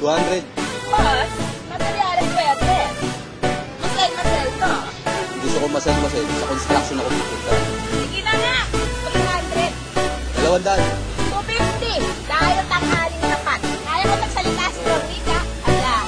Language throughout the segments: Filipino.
200. Boss, matalyaran pwede. Masel to. Gusto ko masal. Sa construction ako pupunta. Sige na nga. 300. 200. 250. Dahil tanghaling tapat. Kaya ko magsalita si Rodriga. Ala.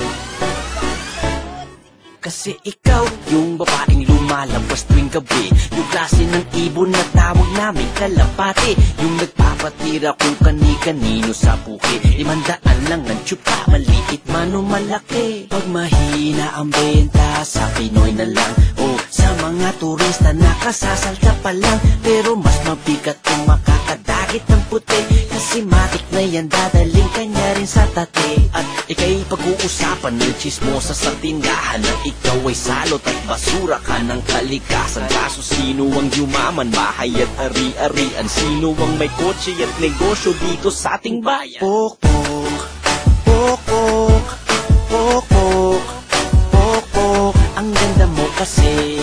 Kasi ikaw, yung babaeng lumalabas tuwing gabi, yung klase ng ibon na tawag namin kalapati, yung nagpapatira kung kani-kanino sa bukid. 500 lang ang tsupa, maliit man o malaki. Pag mahina ang benta, sa Pinoy na lang o sa mga turista nakasasalta pa lang. Pero mas mabigat kung makakadagit ng puti, kasi matik na yan dadaling kanya rin sa tate. At ika'y pag-uusapan ng chismosa sa tindahan, na ikaw ay salot at basura ka ng kalikasan. Kaso sino ang yumaman, bahay at ari-arian? Sino ang may kotse at negosyo dito sa ating bayan? Pok-pok, pok-pok, pok-pok, pok-pok, ang ganda mo kasi.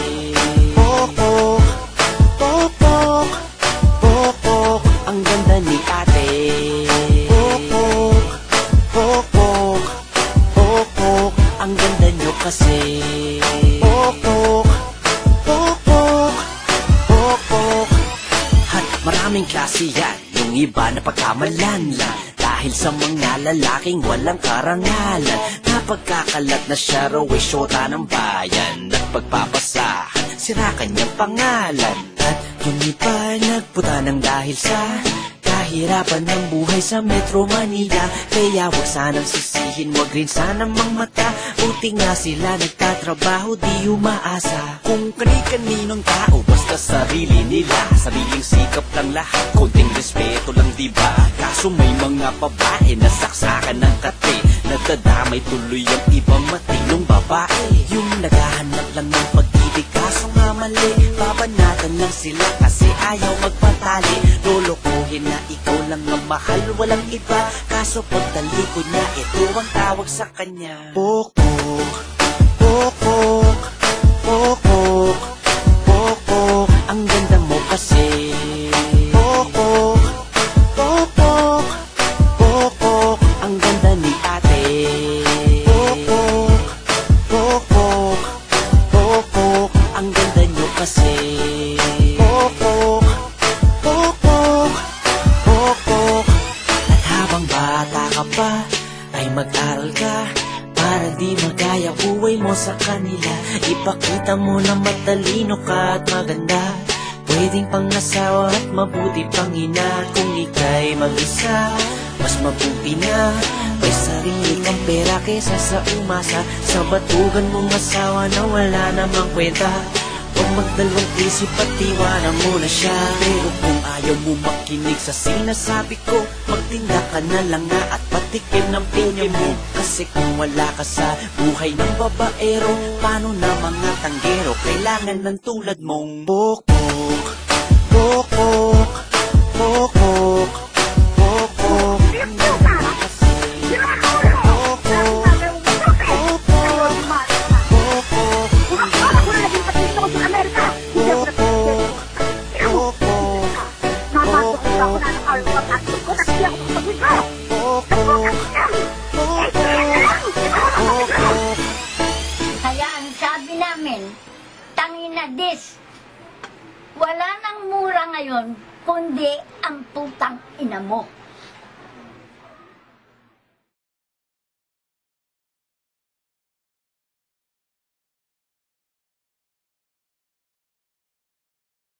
Pok-pok, pok-pok, pok-pok, ang ganda ni ate. Pok-pok, pok-pok, pok-pok, ang ganda nyo kasi. Pok-pok, pok-pok, pok-pok. At maraming klase yan, yung iba na pagkamalan lang, dahil sa mga lalaking walang karangalan. Napagkakalat na siya raw ay syota ng bayan, at pagpapasahan sira kanyang pangalan. At yung iba nagputa ng dahil sa kahirapan ng buhay sa Metro Manila. Kaya wag sanang sisihin, wag rin sanang mangmata. Buti nga sila nagtatrabaho, di umaasa kung kani-kaninong tao, basta sarili nila. Sariling sikap lang lahat, konting respeto lang diba? Kaso may mga babae na saksakan ng kate, nadadamay tuloy ang ibang matinong babae. Yung naghahanap lang ng pag-ibig, kaso nga mali, babanatan lang sila kasi ayaw magpatali. Lolokohin na ikaw lang ang mahal, walang iba. Kaso pagtalikod niya, ito ang tawag sa kanya. Pok-pok, pok-pok, pok-pok, pok-pok, ang ganda mo kasi. Pok-pok, pok-pok, pok-pok, ang ganda ni ate. Pok-pok, pok-pok, pok-pok, ang ganda nyo kasi. Pok-pok, pok-pok, pok-pok. At habang bata ka pa, ay mag-aral ka, para di magaya buhay mo sa kanila. Ipakita mo na matalino ka at maganda, pwedeng pangasawa at mabuti pang ina. Kung ika'y mag-isa, mas mabuti na may sarili kang pera kesa sa umasa sa batugan mong asawa na wala namang kwenta. Huwag magdalawang isip at tiwanan mo na siya. Pero kung ayaw mo makinig sa sinasabi ko, magtinda ka na lang nga at patikim ng pinya mo. Kasi kung wala ka sa buhay ng babaero, paano na mga tanggero kailangan ng tulad mong pok-pok, pok-pok, pok-pok, pok-pok, ang ganda mo kasi. Pok-pok, pok-pok, pok-pok, ang ganda mo kasi. Kaya ang sabi namin, tangina dis, wala nang mura ngayon, kundi ang putang ina mo.